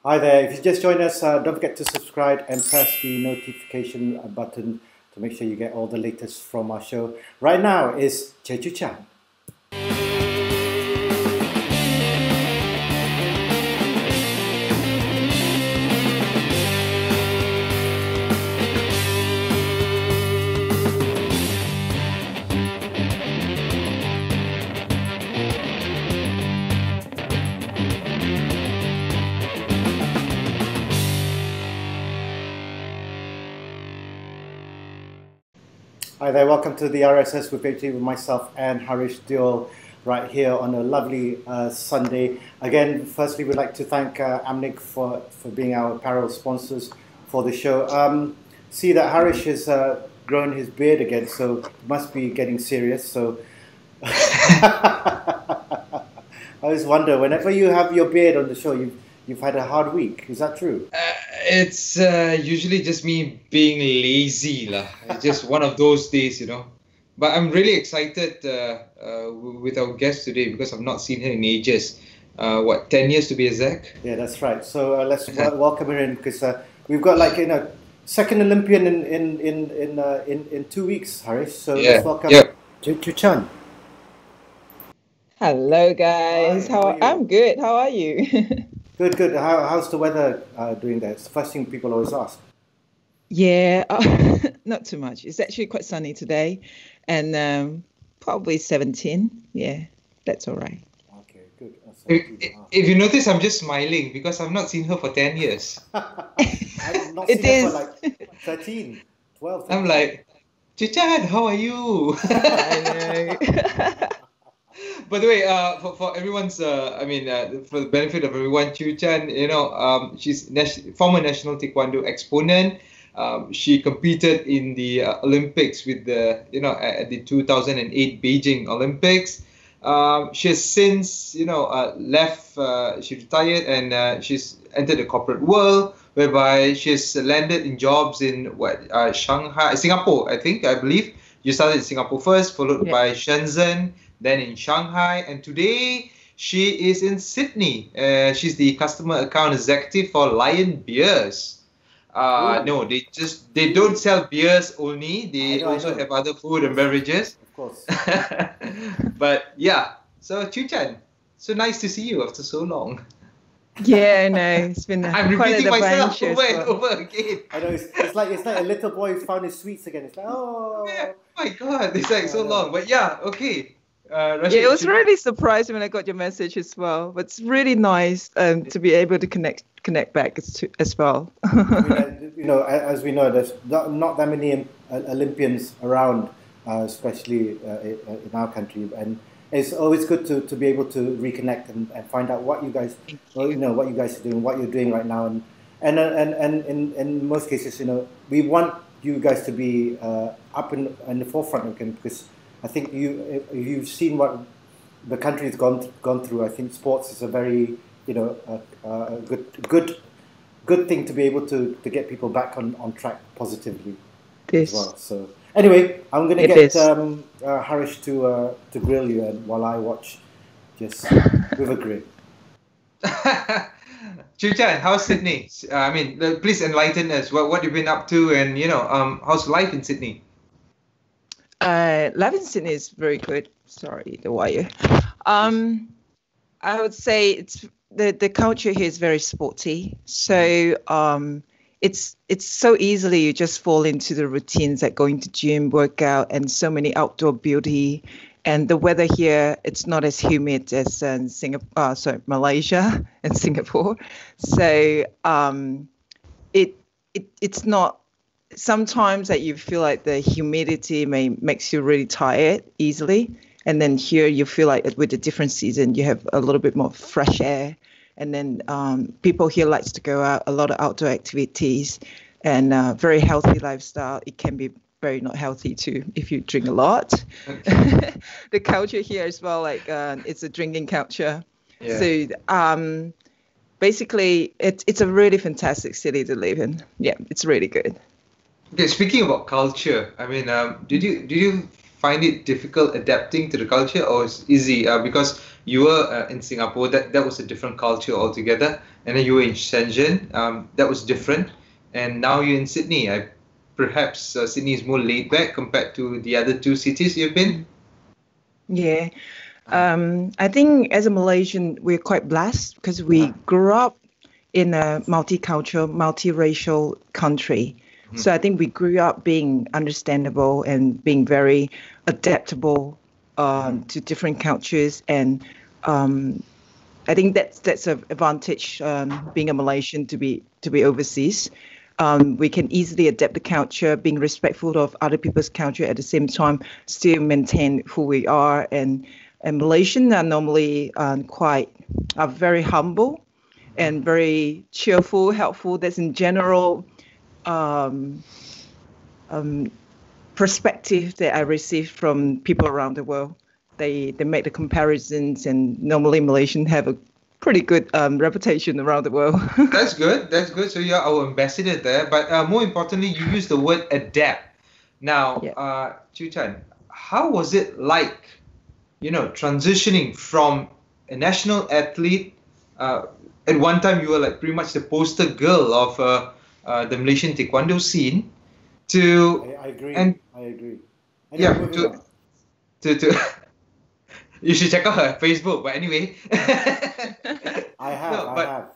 Hi there. If you just joined us, don't forget to subscribe and press the notification button to make sure you get all the latest from our show. Right now is Che Chew Chan. Hi there, welcome to the RSS with EP with myself and Harish Deol right here on a lovely Sunday. Again, firstly, we'd like to thank Amnig for being our apparel sponsors for the show. See that Harish has grown his beard again, so it must be getting serious. So I always wonder, whenever you have your beard on the show, you've had a hard week. Is that true? It's usually just me being lazy lah. It's just one of those days, But I'm really excited with our guest today because I've not seen her in ages. 10 years to be exact? Yeah, that's right. So let's welcome her in because we've got second Olympian in 2 weeks, Harish. So let's welcome Che Chew Chan. Hello, guys. Hi, I'm good. How are you? Good. How's the weather doing there? It's the first thing people always ask. Yeah, not too much. It's actually quite sunny today, and probably 17. Yeah, that's all right. Okay, good. If you notice, I'm just smiling because I've not seen her for 10 years. I've not seen her for like 13, 12. 13. I'm like, Che Chan, how are you? I know. By the way, for everyone's, for the benefit of everyone, Chew Chan, she's former national Taekwondo exponent. She competed in the Olympics with at the 2008 Beijing Olympics. She has since, left. She retired and she's entered the corporate world, whereby she's landed in jobs in Singapore, I believe. You started in Singapore first, followed by Shenzhen, then in Shanghai, and today she is in Sydney. She's the customer account executive for Lion Beers. No, they don't sell beers only. They also have other food and beverages. Of course. But yeah, so Chew Chan, so nice to see you after so long. Yeah, no, it's been I'm quite repeating an myself adventure. over and over again. I know it's like a little boy who's found his sweets again. It's like, oh my God, it's like so long. But yeah, okay. Rashid, Yeah, it was really surprising when I got your message as well. But it's really nice to be able to connect back as well. As we know, there's not that many Olympians around, especially in our country, and it's always good to be able to reconnect and find out what you guys, what you guys are doing, what you're doing right now, and in most cases, we want you guys to be up in the forefront again because I think you've seen what the country's gone through. I think sports is a very a good thing to be able to get people back on track positively as well. So anyway, I'm going to get Harish to grill you, and while I watch just with a grin. Chew Chan, how's Sydney? Please enlighten us. What you've been up to, and how's life in Sydney? Life in Sydney is very good. Sorry, the wire. I would say it's the culture here is very sporty. So it's so easily you just fall into the routines like going to gym, workout, and so many outdoor beauty. And the weather here, it's not as humid as in Malaysia and Singapore. So it's not. Sometimes that you feel like the humidity makes you really tired easily. And then here you feel like with the different season, you have a little bit more fresh air. And then people here likes to go out, a lot of outdoor activities and very healthy lifestyle. It can be very not healthy too if you drink a lot. Okay. The culture here as well, it's a drinking culture. Yeah. So basically, it's a really fantastic city to live in. Yeah, it's really good. Okay, speaking about culture, did you find it difficult adapting to the culture, or it's easy? Because you were in Singapore, that was a different culture altogether, and then you were in Shenzhen, that was different, and now you're in Sydney. Perhaps Sydney is more laid back compared to the other two cities you've been. Yeah. I think as a Malaysian, we're quite blessed because we grew up in a multicultural, multiracial country. So I think we grew up being understandable and being very adaptable to different cultures. And I think that's an advantage being a Malaysian to be overseas. We can easily adapt the culture, being respectful of other people's culture at the same time, still maintain who we are. And Malaysians are normally are very humble and very cheerful, helpful. That's in general perspective that I received from people around the world. They make the comparisons, and normally Malaysians have a pretty good reputation around the world. That's good. That's good. So you're our ambassador there. But more importantly, you use the word adapt. Now, Chew Chan, how was it like, transitioning from a national athlete? At one time, you were like pretty much the poster girl of the Malaysian Taekwondo scene. I agree. I agree. To you should check out her Facebook. But anyway, I have.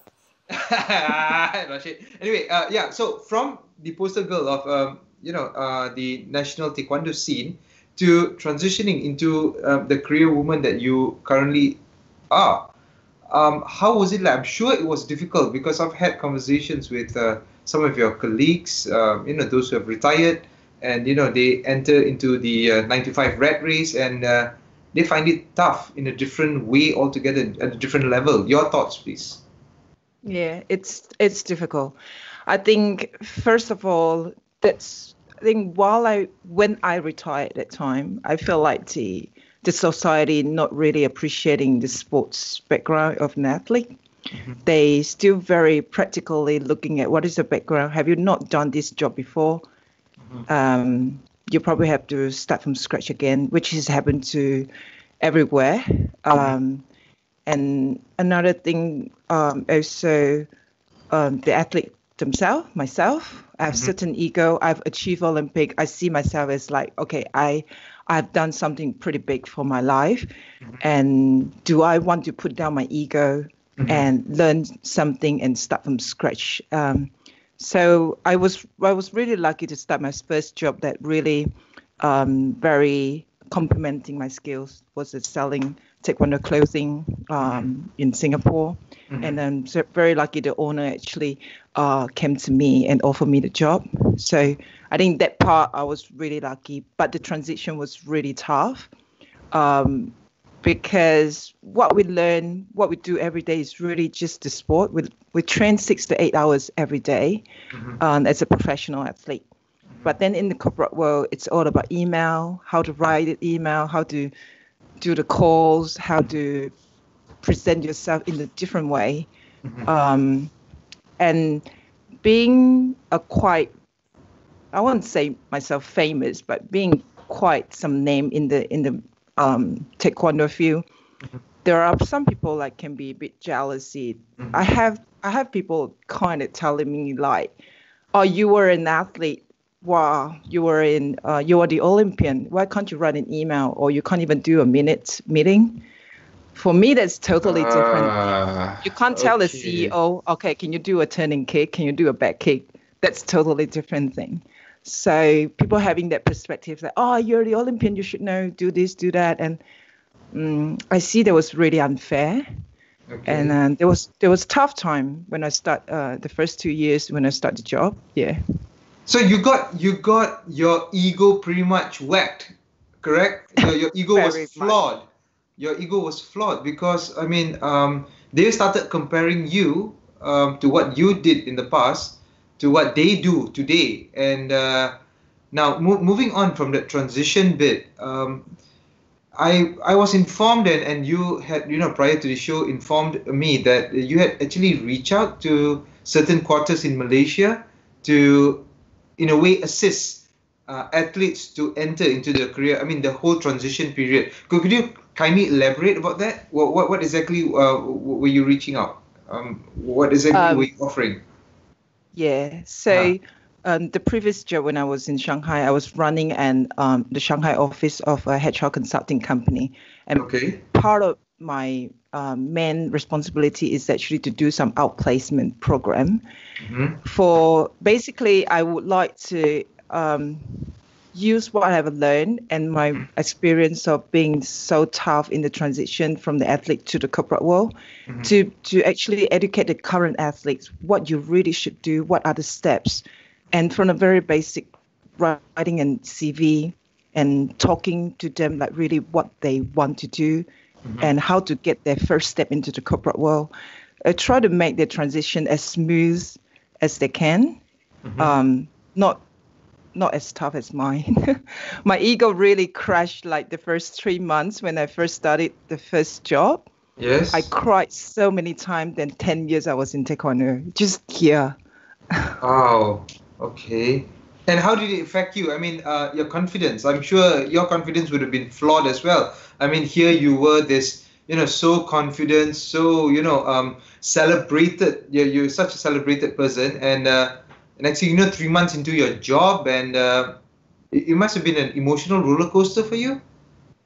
Rashid. Anyway, so from the poster girl of the national Taekwondo scene to transitioning into the career woman that you currently are, how was it like? I'm sure it was difficult, because I've had conversations with some of your colleagues, those who have retired, and they enter into the 9 to 5 rat race, and they find it tough in a different way altogether, at a different level. Your thoughts, please. Yeah, it's difficult. I think first of all, when I retired at that time, I felt like the society not really appreciating the sports background of an athlete. They still very practically looking at what is the background. Have you not done this job before? You probably have to start from scratch again, which has happened to everywhere. And another thing, also the athlete themselves, myself, I have certain ego. I've achieved Olympic. I see myself as like, okay, I've done something pretty big for my life. And do I want to put down my ego and learn something and start from scratch? So I was really lucky to start my first job that really very complementing my skills was selling Taekwondo clothing in Singapore. And I'm very lucky the owner actually came to me and offered me the job. So I think that part I was really lucky, but the transition was really tough because what we learn, what we do every day is really just the sport. We train 6 to 8 hours every day as a professional athlete. But then in the corporate world, it's all about email, how to write an email, how to do the calls, how to present yourself in a different way. And being a quite, I won't say myself famous, but being quite some name in the Taekwondo field, there are some people like can be a bit jealousy. I have people kind of telling me like, oh, you were an athlete. Wow, you are the Olympian. Why can't you write an email, or you can't even do a minute meeting? For me, that's totally different. You can't tell the CEO, okay, can you do a turning kick? Can you do a back kick? That's totally different thing. So people having that perspective that, oh, you're the Olympian, you should know, do this, do that. And I see that was really unfair. And there was tough time when I start the first 2 years when I start the job. Yeah. So you got your ego pretty much whacked, correct? Your ego was flawed. Your ego was flawed because, I mean, they started comparing you to what you did in the past to what they do today. And now moving on from that transition bit, I was informed and you had, prior to the show, informed me that you had actually reached out to certain quarters in Malaysia to, in a way, assist athletes to enter into the career? I mean, the whole transition period. Could you kindly elaborate about that? What exactly were you reaching out? What exactly were you offering? Yeah. So the previous job when I was in Shanghai, I was running the Shanghai office of a HR consulting company. And part of my main responsibility is actually to do some outplacement program. For basically, I would like to use what I have learned and my experience of being so tough in the transition from the athlete to the corporate world to actually educate the current athletes what you really should do, what are the steps. And from a very basic writing and CV and talking to them like really what they want to do and how to get their first step into the corporate world. I try to make the transition as smooth as they can, not as tough as mine. My ego really crashed like the first 3 months when I first started the first job. Yes. I cried so many times. Then 10 years I was in Taekwondo, just here. Wow. Okay. And how did it affect you? I mean, your confidence. I'm sure your confidence would have been flawed as well. I mean, here you were this, so confident, so, celebrated. You're such a celebrated person. And next thing you know, 3 months into your job, and it must have been an emotional roller coaster for you.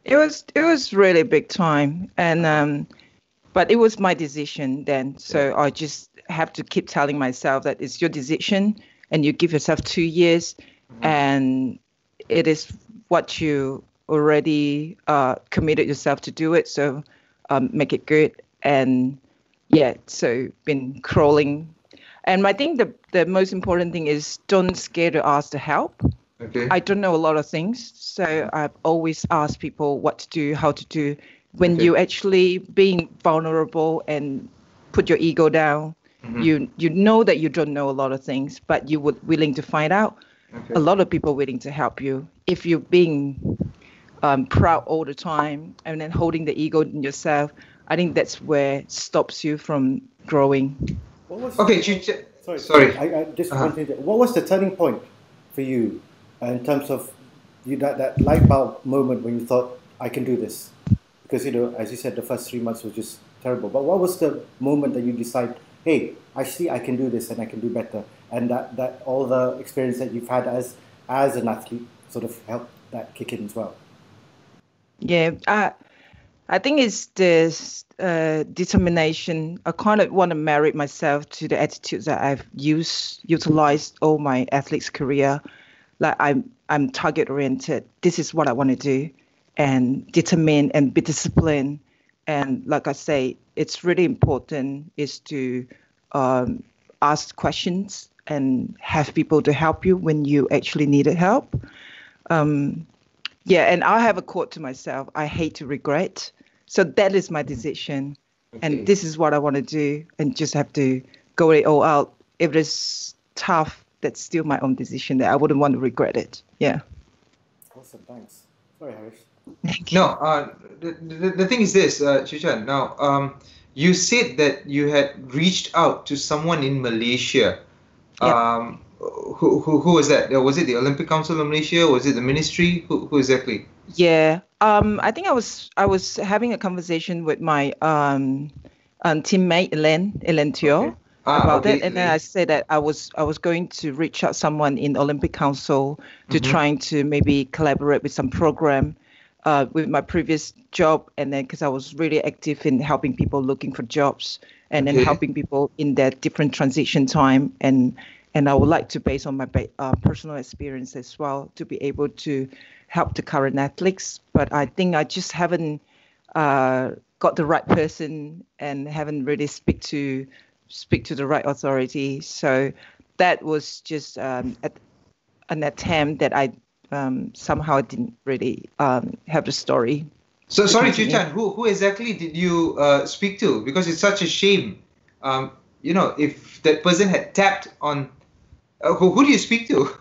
It was really big time, and but it was my decision then. So I just have to keep telling myself that it's your decision, and you give yourself 2 years, and it is what you already committed yourself to do it. So make it good, and so been crawling. And I think the most important thing is don't scare to ask the help. Okay. I don't know a lot of things, so I've always asked people what to do, how to do. When you actually being vulnerable and put your ego down, you know that you don't know a lot of things, but you would willing to find out. A lot of people willing to help you. If you're being proud all the time and then holding the ego in yourself, I think that's where it stops you from growing. Sorry. I just wanted to, what was the turning point for you in terms of that light bulb moment when you thought, I can do this? Because, as you said, the first 3 months was just terrible. But what was the moment that you decide, hey, I see I can do this and I can do better? And that all the experience that you've had as an athlete sort of helped that kick in as well? Yeah, I think it's this determination. I kind of want to marry myself to the attitudes that I've utilized all my athletes' career. Like I'm target oriented. This is what I want to do, and determined and be disciplined. And like I say, it's really important is to ask questions and have people to help you when you actually needed help. And I have a quote to myself: I hate to regret. So that is my decision. And this is what I want to do, and just have to go it all out. If it's tough, that's still my own decision that I wouldn't want to regret it. Yeah. Awesome, thanks. Sorry, Harish. No, the thing is this, Che Chan. Now, you said that you had reached out to someone in Malaysia. Yeah. Who was that? Was it the Olympic Council of Malaysia? Was it the ministry? Who exactly? Yeah. I think I was having a conversation with my teammate Elaine Teo about it, and then I said that I was going to reach out someone in Olympic Council to trying to maybe collaborate with some program with my previous job, and then because I was really active in helping people looking for jobs and then helping people in their different transition time, and I would like to, based on my personal experience as well, to be able to help the current athletes. But I think I just haven't got the right person and haven't really speak to the right authority. So that was just an attempt that I somehow didn't really have the story. So sorry, Che Chan, who exactly did you speak to? Because it's such a shame. If that person had tapped on, who do you speak to?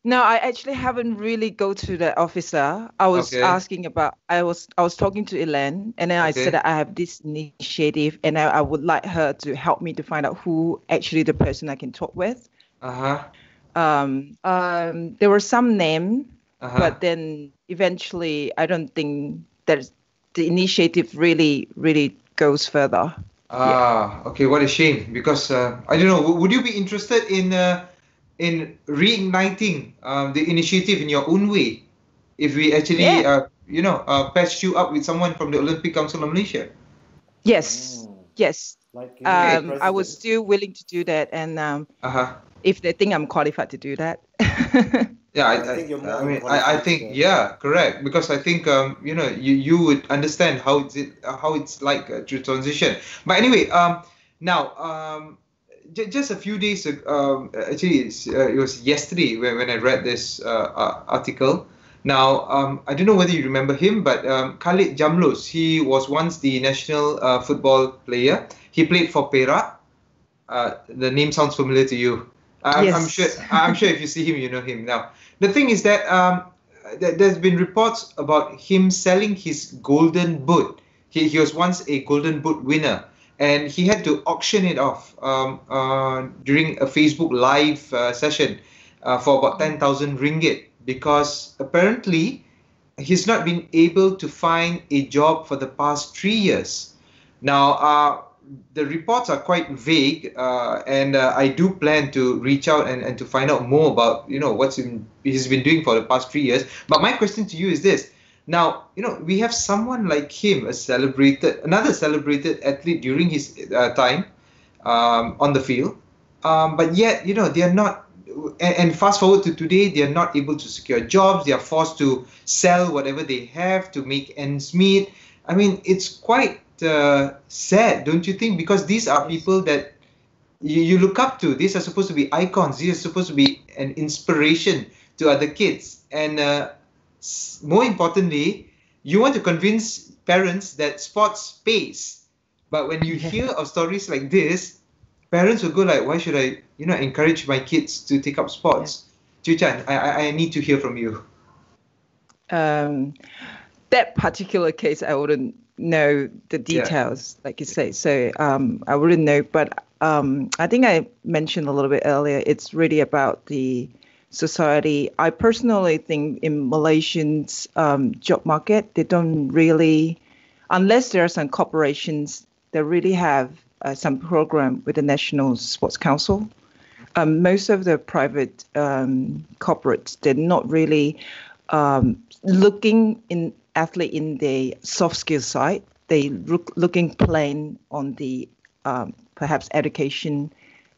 No, I actually haven't really go to the officer. I was asking about. I was talking to Elaine, and then I said that I have this initiative, and I would like her to help me to find out who actually the person I can talk with. There were some names, Uh-huh. but then eventually, I don't think that the initiative really goes further. Okay, what a shame. Because I don't know, would you be interested in reigniting the initiative in your own way if we actually Yeah. patched you up with someone from the Olympic Council of Malaysia? Yes. Yes. Like giving the Okay. I was president. still willing to do that, and Uh-huh. if they think I'm qualified to do that. Yeah, I think you're more I than mean, I qualified think, to. yeah, correct. Because I think, you would understand how it's like to transition. But anyway, now, just a few days ago, actually, it was yesterday when I read this article. Now, I don't know whether you remember him, but Khalid Jamlos, he was once the national football player. He played for Perak. The name sounds familiar to you. I'm sure. Yes. I'm sure if you see him, you know him. Now, the thing is that there's been reports about him selling his golden boot. He was once a golden boot winner, and he had to auction it off during a Facebook Live session for about 10,000 ringgit because apparently he's not been able to find a job for the past 3 years. Now, the reports are quite vague, and I do plan to reach out and to find out more about he's been doing for the past 3 years. But my question to you is this: now, we have someone like him, another celebrated athlete during his time on the field, but yet they are not. And fast forward to today, they are not able to secure jobs. They are forced to sell whatever they have to make ends meet. I mean, it's quite sad, don't you think? Because these are people that you look up to. These are supposed to be icons. These are supposed to be an inspiration to other kids. And more importantly, you want to convince parents that sports pays. But when you hear of stories like this, parents will go like, why should I, encourage my kids to take up sports? Che Chew Chan, I need to hear from you. That particular case, I wouldn't know the details, like you say. So I wouldn't know. But I think I mentioned a little bit earlier, it's really about the society. I personally think in Malaysian's job market, they don't really, unless there are some corporations that really have some program with the National Sports Council. Most of the private corporates, they're not really looking in athlete in the soft skill side. They looking plain on the perhaps education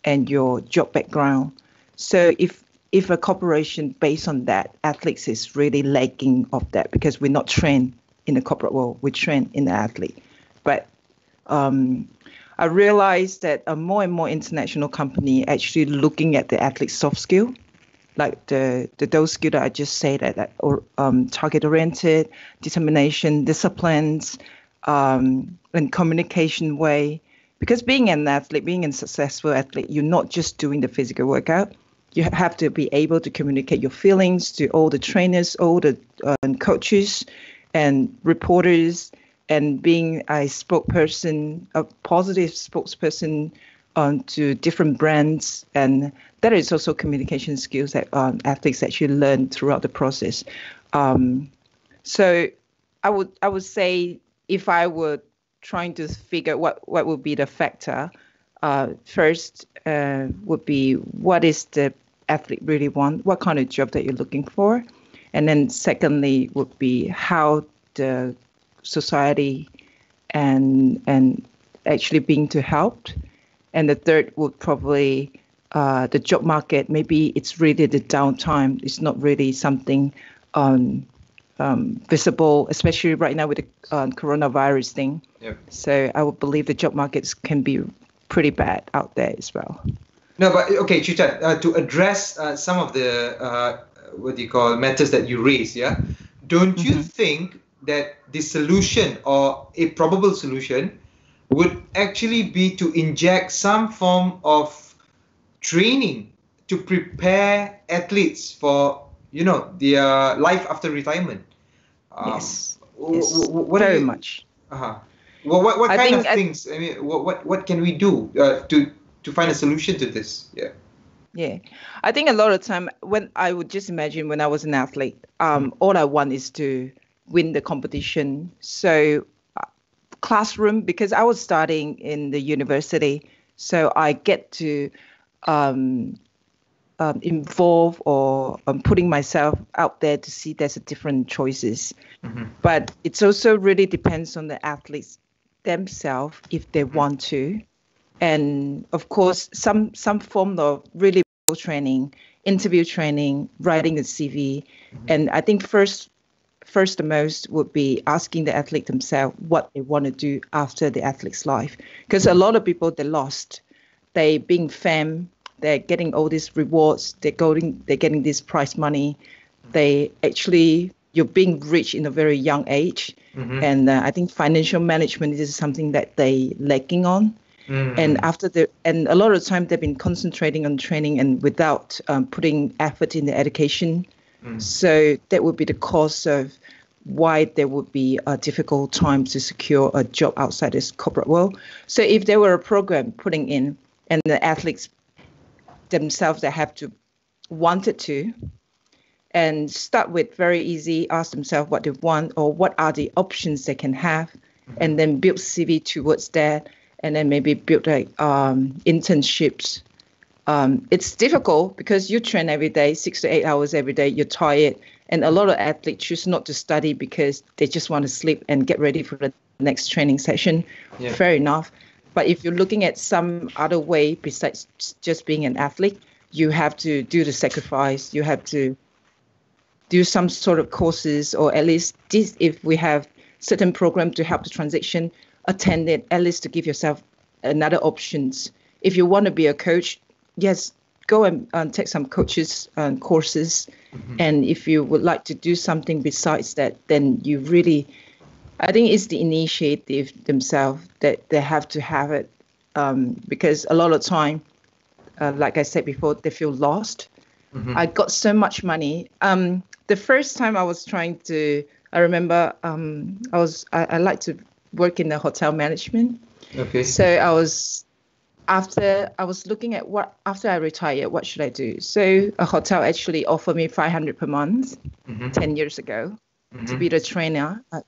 and your job background. So if a corporation based on that, athletes is really lacking of that because we're not trained in the corporate world, we're trained in the athlete. But I realized that more and more international company actually looking at the athlete's soft skill, like those skills that I just said, that target oriented, determination, disciplines, and communication way. Because being an athlete, being a successful athlete, you're not just doing the physical workout. You have to be able to communicate your feelings to all the trainers, all the coaches, and reporters, and being a spokesperson, a positive spokesperson to different brands. And that is also communication skills that athletes actually learn throughout the process. So I would say if I were trying to figure what would be the factor, first would be what is the athlete really want, what kind of job that you're looking for. And then secondly would be how the society and actually being to help. And the third would probably the job market. Maybe it's really the downtime. It's not really something visible, especially right now with the coronavirus thing. Yep. So I would believe the job markets can be pretty bad out there as well. No, but okay, Che Chew Chan, to address some of the matters that you raised, yeah, don't you think that the solution or a probable solution would actually be to inject some form of training to prepare athletes for their life after retirement? Yes, very much. What kind of things? I mean, what can we do to find a solution to this? Yeah. Yeah, I think a lot of time when I would just imagine when I was an athlete, all I want is to win the competition. So classroom, because I was studying in the university, so I get to involve or putting myself out there to see there's a different choices. But it's also really depends on the athletes themselves if they want to. And of course, some form of really training, interview training, writing a CV. And I think first the most would be asking the athlete themselves what they want to do after the athlete's life. Because a lot of people, they lost. They being fame, they're getting all these rewards, they're getting this prize money. You're being rich in a very young age. And I think financial management is something that they lacking on. And a lot of the time they've been concentrating on training and without putting effort in the education. So that would be the cause of why there would be a difficult time to secure a job outside this corporate world. So if there were a program putting in and the athletes themselves that have to wanted to and start with very easy, ask themselves what they want or what are the options they can have, and then build CV towards that, and then maybe build like internships. It's difficult because you train every day, 6 to 8 hours every day, you're tired. And a lot of athletes choose not to study because they just want to sleep and get ready for the next training session. Yeah. Fair enough. But if you're looking at some other way besides just being an athlete, you have to do the sacrifice. You have to do some sort of courses, or at least this, if we have certain program to help the transition, attend it, at least to give yourself another options. If you want to be a coach, yes, go and take some coaches courses. And if you would like to do something besides that, then you really, I think it's the initiative themselves that they have to have it, because a lot of time, like I said before, they feel lost. I got so much money. The first time I was trying to, I remember I like to work in the hotel management. Okay. So after I was looking at after I retired, what should I do? So a hotel actually offered me 500 per month 10 years ago to be the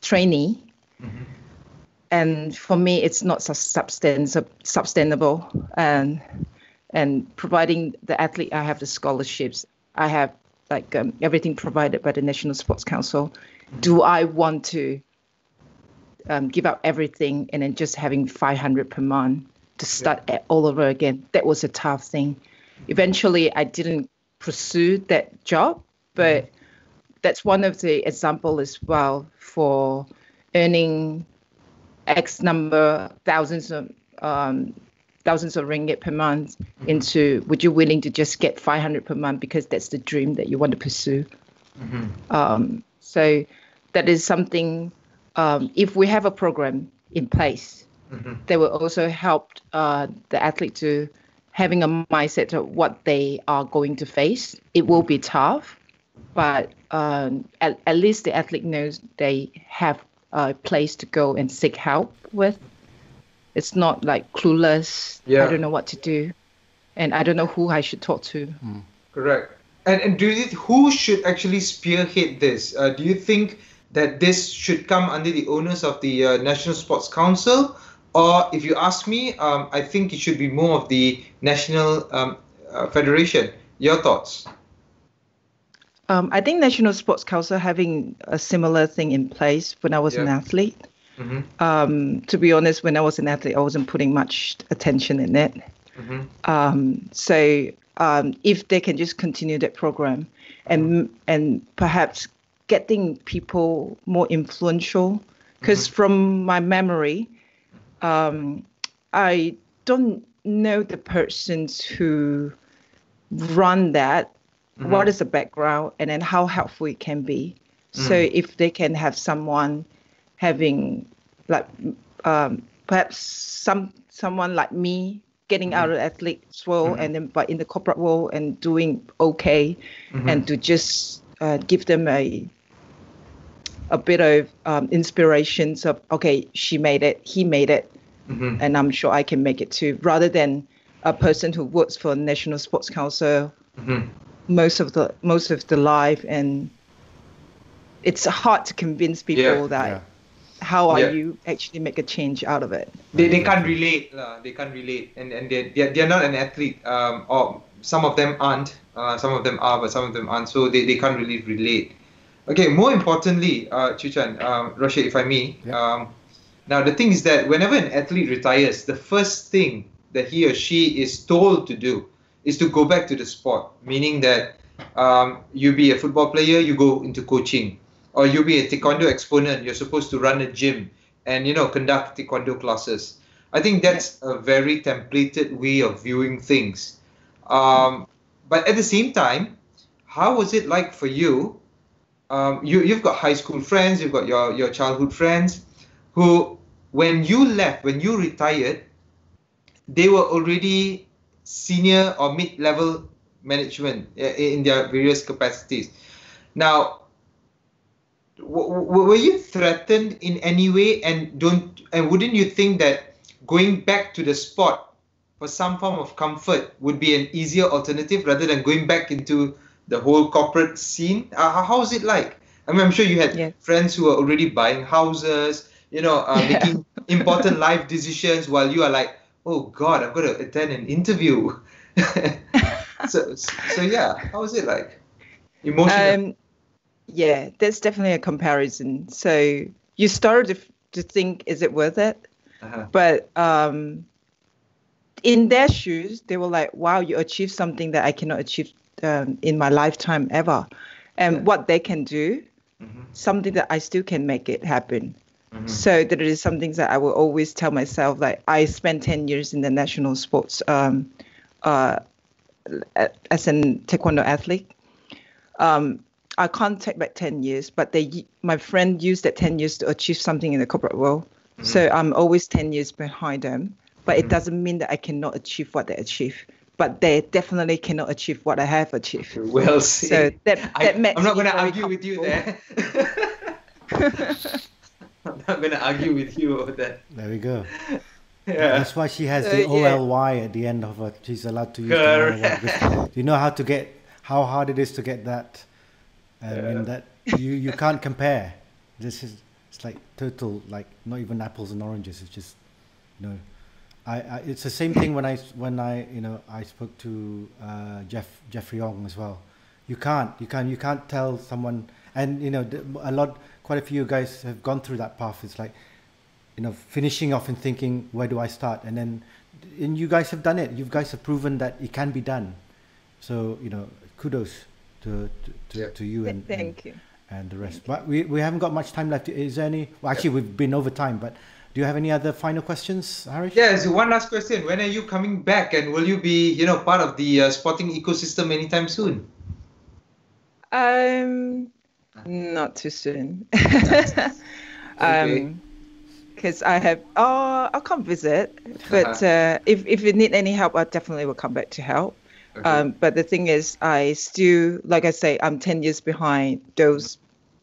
trainee. And for me, it's not so sustainable. And providing the athlete, I have the scholarships. I have like everything provided by the National Sports Council. Do I want to give up everything and then just having 500 per month to start all over again? That was a tough thing. Eventually, I didn't pursue that job, but that's one of the example as well for earning X number, thousands of ringgit per month into, would you willing to just get 500 per month because that's the dream that you want to pursue? So that is something, if we have a program in place, that will also help the athlete to having a mindset of what they are going to face. It will be tough, but at least the athlete knows they have a place to go and seek help with. It's not like clueless. I don't know what to do, and I don't know who I should talk to. Correct. And who should actually spearhead this? Do you think that this should come under the onus of the National Sports Council? Or if you ask me, I think it should be more of the National Federation. Your thoughts? I think National Sports Council having a similar thing in place when I was an athlete. To be honest, when I was an athlete, I wasn't putting much attention in it. So if they can just continue that program and perhaps getting people more influential, because from my memory, I don't know the persons who run that, what is the background, and then how helpful it can be. So if they can have someone having like perhaps someone like me getting out of the athlete's world and then but in the corporate world and doing okay, and to just give them a bit of inspiration of, okay, she made it, he made it, and I'm sure I can make it too, rather than a person who works for National Sports Council Mm-hmm. most of the life, and it's hard to convince people that how are you actually make a change out of it. They can't relate. They can't relate, and they're not an athlete. Or some of them aren't. Some of them are, but some of them aren't. So they can't really relate. Okay. More importantly, Chew Chan, Rashid, if I may. Now the thing is that whenever an athlete retires, the first thing that he or she is told to do is to go back to the sport. Meaning that you be a football player, you go into coaching. Or you be a Taekwondo exponent, you're supposed to run a gym and, conduct Taekwondo classes. I think that's a very templated way of viewing things. But at the same time, how was it like for you? You've got high school friends, you've got your childhood friends who, when you left, when you retired, they were already senior or mid-level management in their various capacities. Now, were you threatened in any way, and wouldn't you think that going back to the sport for some form of comfort would be an easier alternative rather than going back into the whole corporate scene? How is it like? I mean, I'm sure you had friends who are already buying houses, making important life decisions while you are like, oh God, I've got to attend an interview. so yeah, how is it like? Emotional. Yeah, that's definitely a comparison. So you started to think, is it worth it? But in their shoes, they were like, wow, you achieved something that I cannot achieve in my lifetime ever. And what they can do, something that I still can make it happen. So that is something that I will always tell myself, like I spent 10 years in the national sports as a Taekwondo athlete. I can't take back 10 years, but my friend used that 10 years to achieve something in the corporate world. So I'm always 10 years behind them, but it doesn't mean that I cannot achieve what they achieve. But they definitely cannot achieve what I have achieved. Well said. So I'm not going to argue with you there. I'm not going to argue with you over that. There we go. Yeah. That's why she has the OLY at the end of her. She's allowed to use the OLY. Do you know how hard it is to get that? In that you can't compare. It's like total, like not even apples and oranges. It's just, it's the same thing when I spoke to Jeffrey Ong as well. You can't tell someone, and quite a few guys have gone through that path. It's like, finishing off and thinking, where do I start? And you guys have done it. You guys have proven that it can be done. So kudos to you and thank you and the rest. But we haven't got much time left. Is there any? Well, actually, we've been over time. But do you have any other final questions, Harish? Yeah, so one last question. When are you coming back, and will you be part of the sporting ecosystem anytime soon? Not too soon. Okay. Because I'll come visit, but if you need any help, I definitely will come back to help. Okay. But the thing is, I still, like I say, I'm 10 years behind those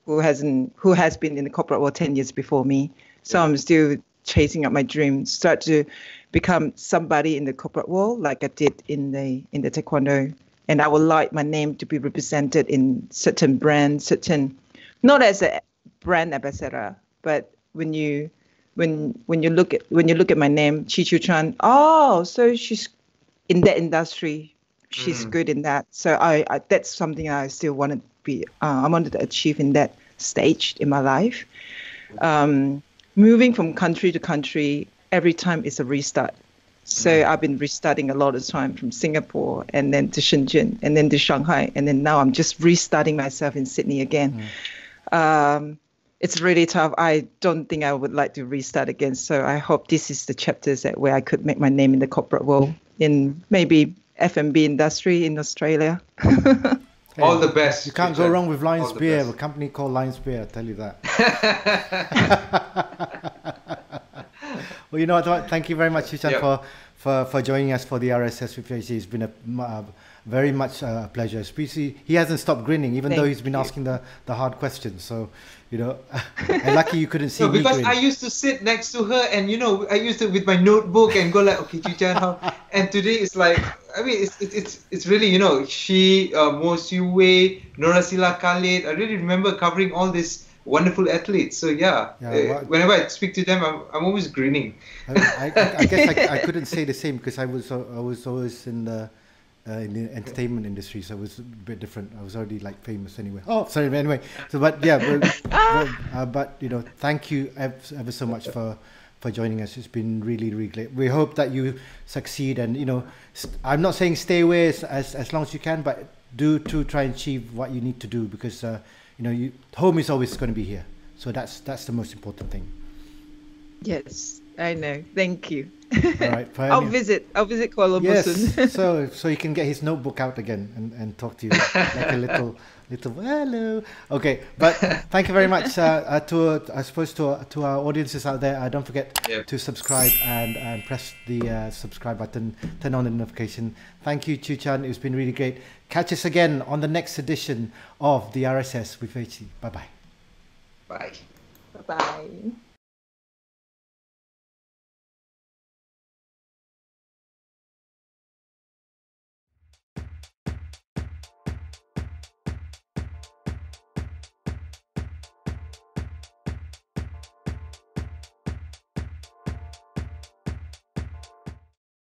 who has been in the corporate world 10 years before me. So I'm still chasing up my dreams, start to become somebody in the corporate world like I did in the Taekwondo. And I would like my name to be represented in certain brands, not as a brand ambassador, but when you look at my name, Che Chew Chan, so she's in that industry. She's good in that. So I that's something I still want to be. I wanted to achieve in that stage in my life. Moving from country to country, every time is a restart. So I've been restarting a lot of time from Singapore and then to Shenzhen and then to Shanghai. And then now I'm just restarting myself in Sydney again. It's really tough. I don't think I would like to restart again. So I hope this is the chapters where I could make my name in the corporate world in maybe F&B industry in Australia. All the best. You can't go wrong with Lions Beer, a company called Lions Beer, I'll tell you that. Well, you know what, thank you very much, Che Chan, for joining us for the RSS with HC. It's been a very much a pleasure. Especially, he hasn't stopped grinning, even though he's been asking the hard questions. So, you know, and lucky you couldn't see me because grin. I used to sit next to her, and you know, I used to with my notebook and go like, okay, Chew Chan, how? And today it's like, I mean, it's really, you know, she, Mo Siu Wei, Norasila Khalid. I really remember covering all these wonderful athletes. So whenever I speak to them, I'm always grinning. I guess I couldn't say the same because I was always in the entertainment industry, so it was a bit different. I was already like famous anyway. Oh, sorry. Anyway, so but you know, thank you ever so much for joining us. It's been really, really great. We hope that you succeed, and you know, I'm not saying stay away as long as you can, but do to try and achieve what you need to do, because you know, home is always going to be here. So that's the most important thing. Yes, I know. Thank you. All right, I'll visit Kuala Lumpur soon. so he can get his notebook out again and talk to you like a little hello. Okay, but thank you very much to our audiences out there. Don't forget to subscribe and press the subscribe button, turn on the notification. Thank you, Chew Chan. It's been really great. Catch us again on the next edition of the RSS with HC. Bye bye. Bye. Bye bye.